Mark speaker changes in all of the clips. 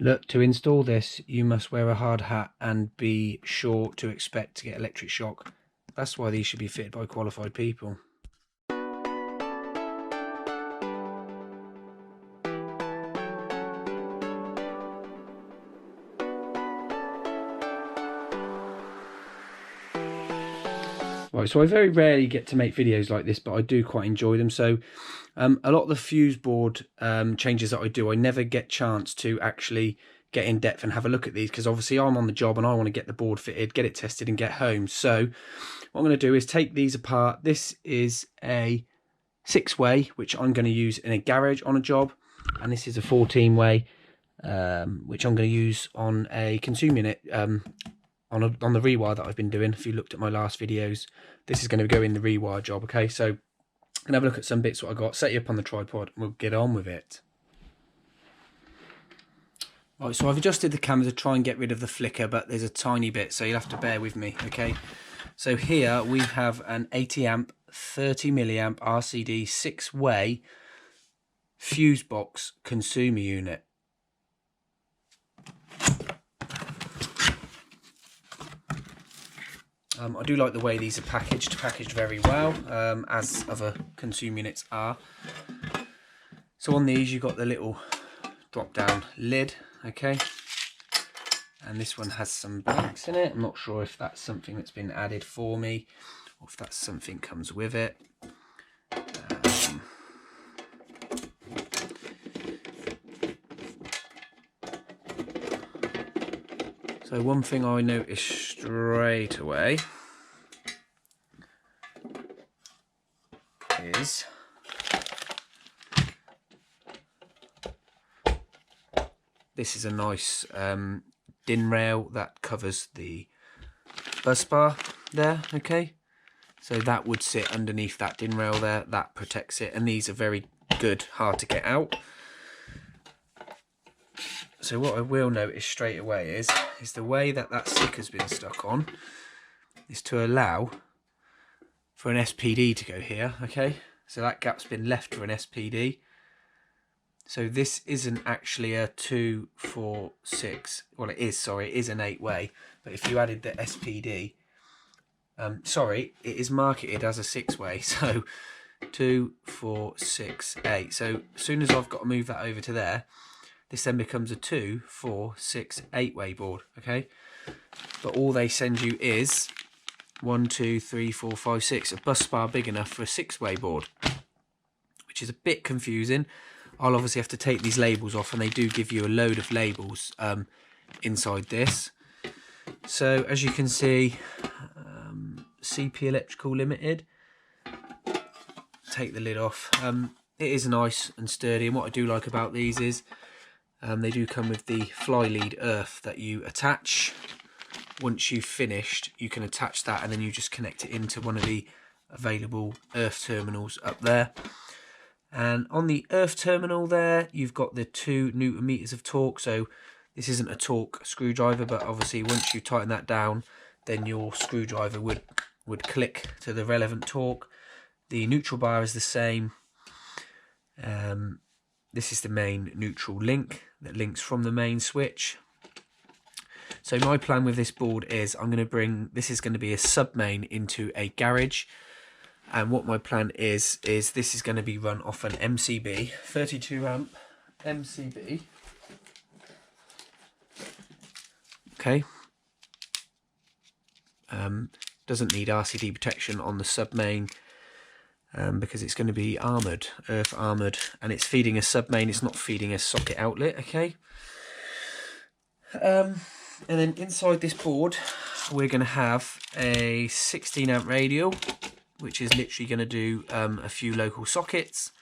Speaker 1: Look, to install this, you must wear a hard hat and be sure to expect to get electric shock. That's why these should be fitted by qualified people. Right, so I very rarely get to make videos like this, but I do quite enjoy them. So a lot of the fuse board changes that I do, I never get chance to actually get in depth and have a look at these, because obviously I'm on the job and I want to get the board fitted, get it tested and get home. So what I'm going to do is take these apart. This is a 6-way, which I'm going to use in a garage on a job, and this is a 14-way, which I'm going to use on a consumer unit, on the rewire that I've been doing. If you looked at my last videos, this is going to go in the rewire job. Okay, so I'm gonna have a look at some bits what I got, set you up on the tripod, and we'll get on with it. Right, so I've adjusted the camera to try and get rid of the flicker, but there's a tiny bit, so you'll have to bear with me. Okay, so here we have an 80 amp 30 milliamp RCD 6-way Fusebox consumer unit. I do like the way these are packaged very well, as other consumer units are. So on these you've got the little drop down lid, okay, and this one has some blanks in it. I'm not sure if that's something that's been added for me or if that's something comes with it. So one thing I noticed straight away is this is a nice DIN rail that covers the bus bar there, okay? So that would sit underneath that DIN rail there, that protects it, and these are very good, hard to get out. So what I will notice straight away is the way that that sticker's been stuck on is to allow for an SPD to go here, okay? So that gap's been left for an SPD. So this isn't actually a 2, 4, 6, well it is, sorry, it is an 8-way, but if you added the SPD, sorry, it is marketed as a 6-way, so 2, 4, 6, 8. So as soon as I've got to move that over to there, this then becomes a 2, 4, 6, 8-way board, okay? But all they send you is 1, 2, 3, 4, 5, 6, a bus bar big enough for a 6-way board, which is a bit confusing. I'll obviously have to take these labels off, and they do give you a load of labels inside this. So as you can see, CP Electrical Limited. Take the lid off. It is nice and sturdy, and what I do like about these is they do come with the fly lead earth that you attach. Once you've finished, you can attach that and then you just connect it into one of the available earth terminals up there. And on the earth terminal there, you've got the 2 Newton meters of torque. So this isn't a torque screwdriver, but obviously once you tighten that down, then your screwdriver would click to the relevant torque. The neutral bar is the same. This is the main neutral link that links from the main switch. So my plan with this board is I'm going to bring, this is going to be a sub main into a garage. And what my plan is this is going to be run off an MCB, 32 amp MCB. Okay. Doesn't need RCD protection on the sub main. Because it's going to be armoured, earth armoured, and it's feeding a sub main, it's not feeding a socket outlet, okay? And then inside this board we're going to have a 16 amp radial, which is literally going to do a few local sockets,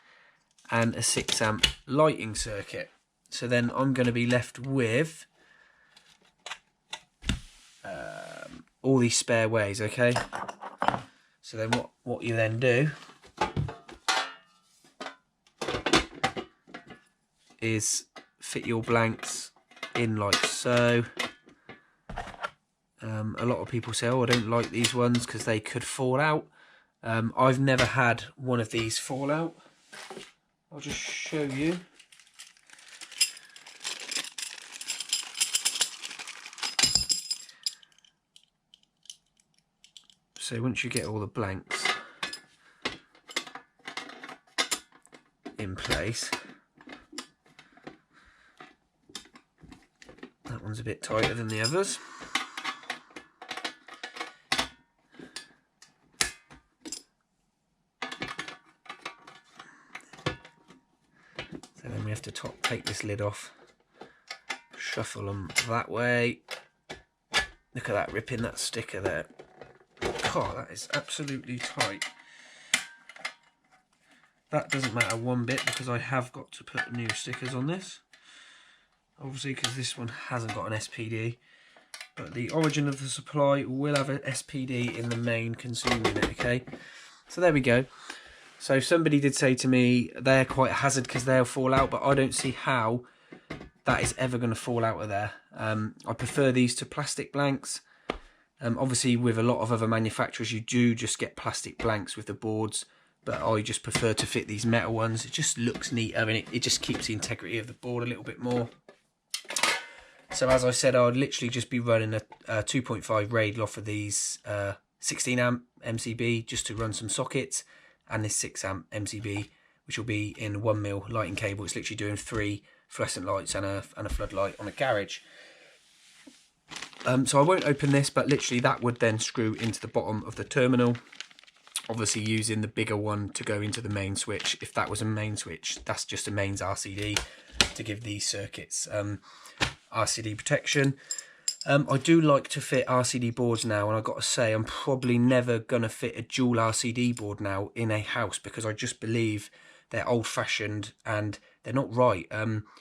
Speaker 1: and a 6 amp lighting circuit. So then I'm going to be left with all these spare ways, okay? So then what you then do is fit your blanks in like so. A lot of people say, oh, I don't like these ones because they could fall out. I've never had one of these fall out. I'll just show you. So once you get all the blanks in place, that one's a bit tighter than the others. So then we have to take this lid off, shuffle them that way. Look at that, ripping that sticker there. Oh, that is absolutely tight. That doesn't matter one bit because I have got to put new stickers on this. Obviously, because this one hasn't got an SPD. But the origin of the supply will have an SPD in the main consumer unit, okay? So there we go. So somebody did say to me, they're quite a hazard because they'll fall out, but I don't see how that is ever going to fall out of there. I prefer these to plastic blanks. Obviously, with a lot of other manufacturers, you do just get plastic blanks with the boards, but I just prefer to fit these metal ones. It just looks neater and it just keeps the integrity of the board a little bit more. So as I said, I'd literally just be running a 2.5 rail off of these 16 amp MCB just to run some sockets, and this 6 amp MCB, which will be in 1mm lighting cable. It's literally doing 3 fluorescent lights and a floodlight on a garage. So I won't open this, but literally that would then screw into the bottom of the terminal. Obviously using the bigger one to go into the main switch. If that was a main switch, that's just a mains RCD to give these circuits RCD protection. I do like to fit RCD boards now, and I've got to say I'm probably never going to fit a dual RCD board now in a house because I just believe they're old-fashioned and they're not right.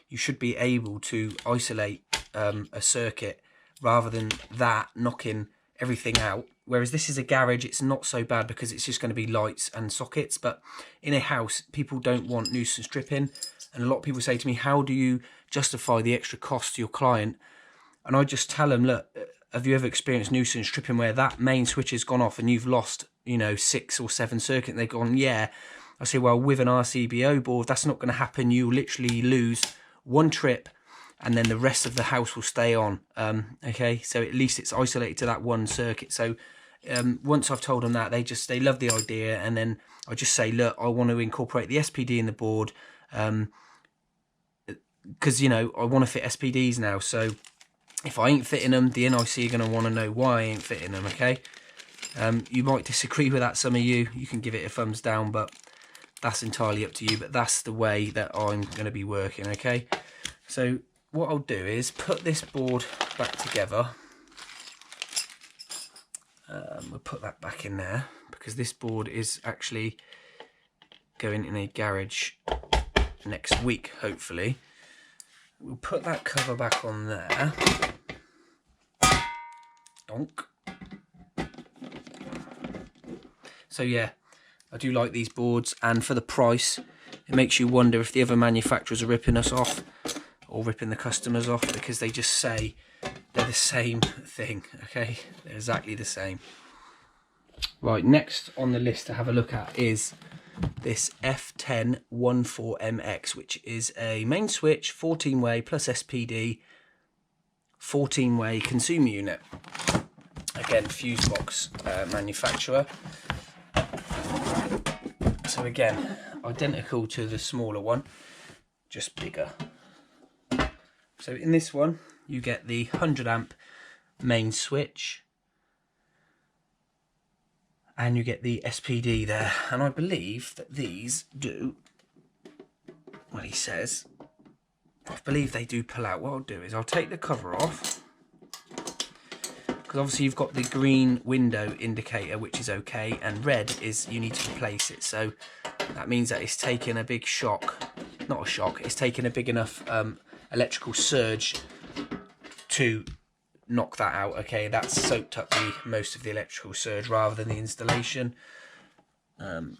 Speaker 1: You should be able to isolate a circuit rather than that knocking everything out. Whereas this is a garage, it's not so bad because it's just going to be lights and sockets. But in a house, people don't want nuisance stripping. And a lot of people say to me, how do you justify the extra cost to your client? And I just tell them, look, have you ever experienced nuisance stripping where that main switch has gone off and you've lost, 6 or 7 circuits? And they've gone, yeah. I say, well, with an RCBO board, that's not going to happen. You literally lose one trip and then the rest of the house will stay on. Okay, so at least it's isolated to that one circuit. So once I've told them that, they love the idea. And then I just say, look, I want to incorporate the SPD in the board because, I want to fit SPDs now. So if I ain't fitting them, the NIC are going to want to know why I ain't fitting them, okay? You might disagree with that, some of you. You can give it a thumbs down, but that's entirely up to you. But that's the way that I'm going to be working, okay? So what I'll do is put this board back together. We'll put that back in there because this board is actually going in a garage next week, hopefully. We'll put that cover back on there. Donk. So yeah, I do like these boards, and for the price, it makes you wonder if the other manufacturers are ripping us off or ripping the customers off, because they just say they're the same thing, okay? They're exactly the same. Right, next on the list to have a look at is this F1014MX, which is a main switch, 14-way plus SPD, 14-way consumer unit. Again, Fusebox manufacturer. So again, identical to the smaller one, just bigger. So in this one, you get the 100 amp main switch, and you get the SPD there. And I believe that these do, well, he says, I believe they do pull out. What I'll do is I'll take the cover off, because obviously you've got the green window indicator, which is okay, and red is you need to replace it. So that means that it's taken a big shock, not a shock, it's taken a big enough electrical surge to knock that out. Okay, that's soaked up most of the electrical surge rather than the installation. And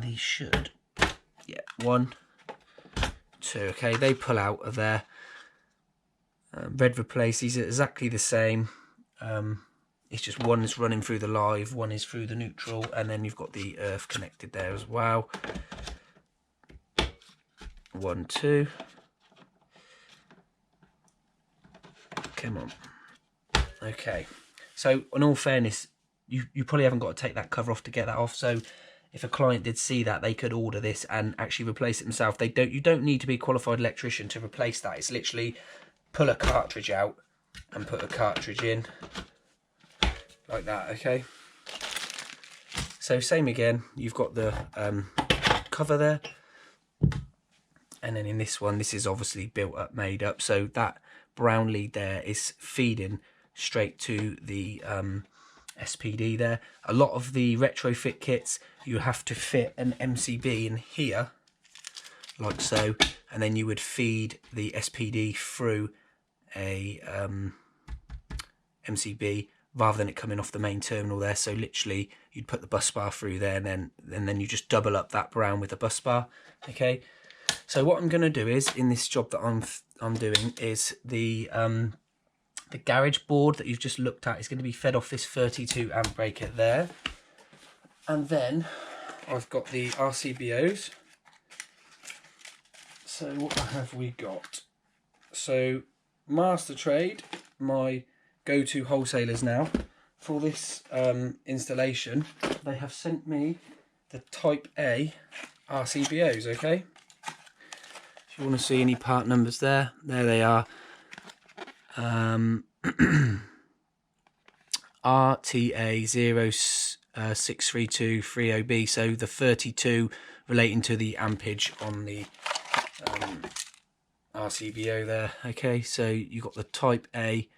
Speaker 1: these should, yeah, 1, 2, okay, they pull out of there. Red replace, these are exactly the same. It's just one is running through the live, one is through the neutral, and then you've got the earth connected there as well. 1, 2. Come on. Okay, so in all fairness, you probably haven't got to take that cover off to get that off. So if a client did see that, they could order this and actually replace it themselves. You don't need to be a qualified electrician to replace that. It's literally pull a cartridge out and put a cartridge in like that. Okay, so same again, you've got the cover there, and then in this one, this is obviously built up, made up, so that brown lead there is feeding straight to the SPD there. A lot of the retrofit kits, you have to fit an MCB in here like so, and then you would feed the SPD through a MCB rather than it coming off the main terminal there. So literally you'd put the bus bar through there, and then you just double up that brown with the bus bar. Okay, so what I'm going to do is, in this job that I'm doing, is the garage board that you've just looked at is going to be fed off this 32 amp breaker there, and then I've got the RCBOs. So what have we got? So Master Trade, my go-to wholesalers now for this installation, they have sent me the Type A RCBOs. Okay, if you want to see any part numbers there they are. RTA06323OB, so the 32 relating to the ampage on the RCBO there. Okay, so you got the Type A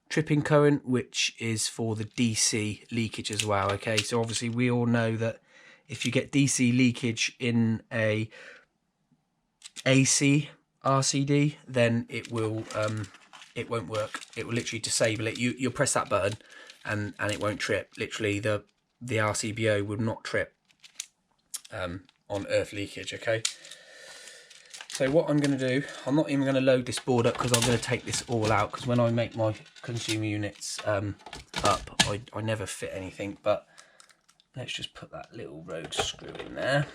Speaker 1: tripping current, which is for the DC leakage as well. Okay, so obviously we all know that if you get DC leakage in a AC RCD, then it will it won't work. It will literally disable it. You'll press that button and it won't trip. Literally the RCBO will not trip on earth leakage. Okay, so what I'm going to do, I'm not even going to load this board up because I'm going to take this all out, because when I make my consumer units up, I never fit anything. But let's just put that little rogue screw in there.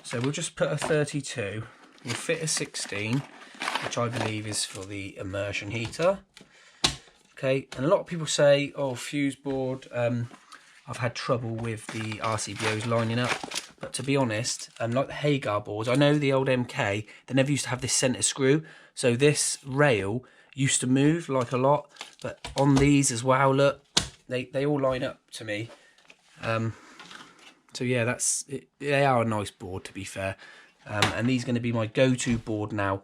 Speaker 1: So we'll just put a 32, we'll fit a 16, which I believe is for the immersion heater. Okay, and a lot of people say, oh, fuse board, I've had trouble with the RCBOs lining up. But to be honest, like the Hagar boards, I know the old MK, they never used to have this centre screw. So this rail used to move like a lot, but on these as well, look, they all line up to me. So yeah, they are a nice board, to be fair. And these are going to be my go-to board now,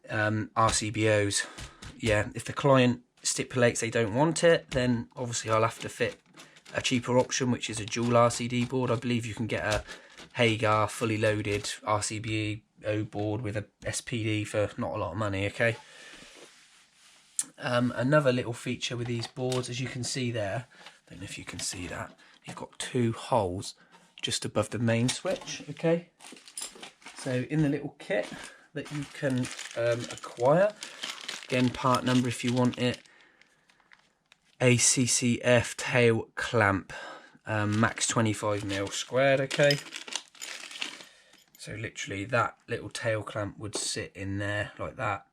Speaker 1: RCBOs. Yeah, if the client stipulates they don't want it, then obviously I'll have to fit a cheaper option, which is a dual RCD board. I believe you can get a Hagar fully loaded RCBO board with a SPD for not a lot of money. Okay. Another little feature with these boards, as you can see there, I don't know if you can see that, you've got two holes just above the main switch. Okay, so in the little kit that you can acquire, again, part number if you want it, ACCF tail clamp, max 25mm squared. Okay, so literally that little tail clamp would sit in there like that,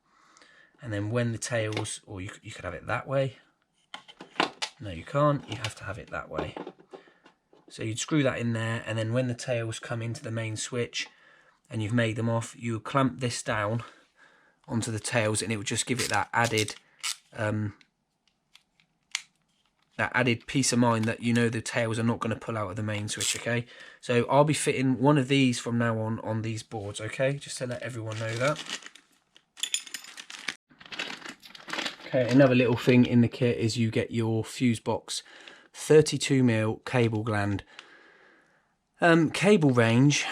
Speaker 1: and then when the tails, or you could have it that way. No, you can't, you have to have it that way. So you'd screw that in there, and then when the tails come into the main switch and you've made them off, you clamp this down onto the tails, and it would just give it that added peace of mind that you know the tails are not going to pull out of the main switch. Okay, so I'll be fitting one of these from now on these boards. Okay, just to let everyone know that. Okay, another little thing in the kit is you get your Fusebox 32mm cable gland. Cable range,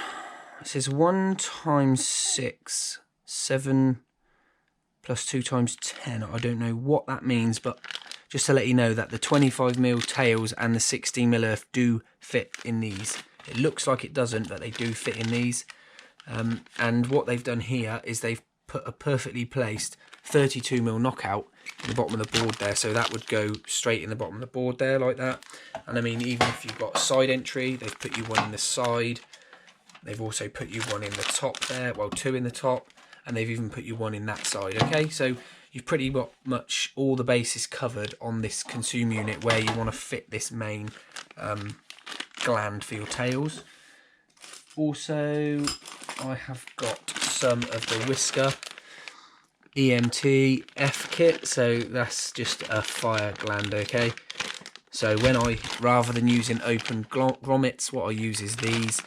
Speaker 1: it says 1 × 6, 7 plus 2 × 10. I don't know what that means, but just to let you know that the 25mm tails and the 16mm earth do fit in these. It looks like it doesn't, but they do fit in these. And what they've done here is they've put a perfectly placed 32mm knockout in the bottom of the board there, so that would go straight in the bottom of the board there like that. And I mean, even if you've got a side entry, they've put you one in the side, they've also put you one in the top there, well, two in the top, and they've even put you one in that side. Okay, so you've pretty much all the bases covered on this consume unit where you want to fit this main gland for your tails. Also, I have got some of the Whisker EMT F kit, so that's just a fire gland, okay? So when rather than using open grommets, what I use is these,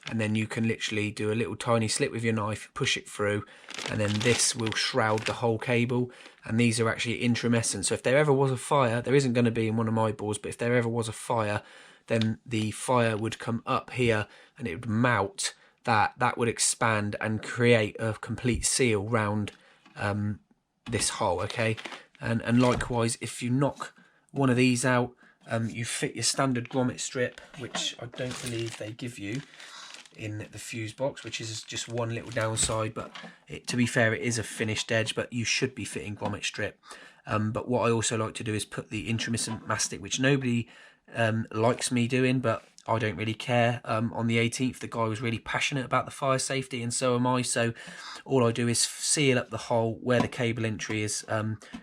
Speaker 1: and then you can literally do a little tiny slit with your knife, push it through, and then this will shroud the whole cable. And these are actually intrumescent, so if there ever was a fire, there isn't going to be in one of my boards, but if there ever was a fire, then the fire would come up here and it would mount that would expand and create a complete seal round this hole, okay? And likewise, if you knock one of these out, you fit your standard grommet strip, which I don't believe they give you in the Fusebox, which is just one little downside, but to be fair, it is a finished edge, but you should be fitting grommet strip. But what I also like to do is put the intermittent mastic, which nobody likes me doing, but I don't really care. On the 18th, the guy was really passionate about the fire safety, and so am I. So all I do is seal up the hole where the cable entry is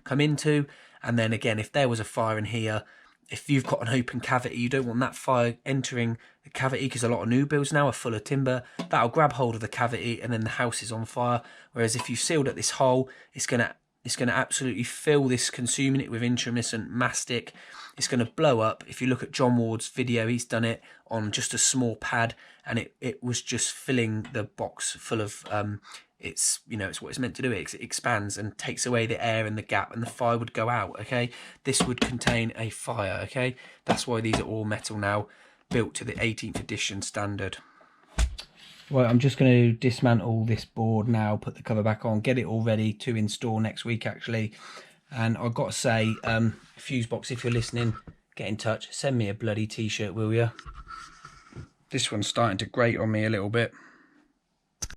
Speaker 1: come into, and then again, if there was a fire in here, if you've got an open cavity, you don't want that fire entering the cavity, because a lot of new builds now are full of timber. That'll grab hold of the cavity, and then the house is on fire. Whereas if you've sealed up this hole, it's gonna absolutely fill this consuming it with intermittent mastic. It's going to blow up. If you look at John Ward's video, he's done it on just a small pad, and it was just filling the box full of it's what it's meant to do. It expands and takes away the air and the gap, and the fire would go out, okay? This would contain a fire, okay? That's why these are all metal now, built to the 18th edition standard. Right, I'm just going to dismantle this board now, put the cover back on, get it all ready to install next week actually. And I've got to say, Fusebox, if you're listening, get in touch. Send me a bloody t-shirt, will you? This one's starting to grate on me a little bit.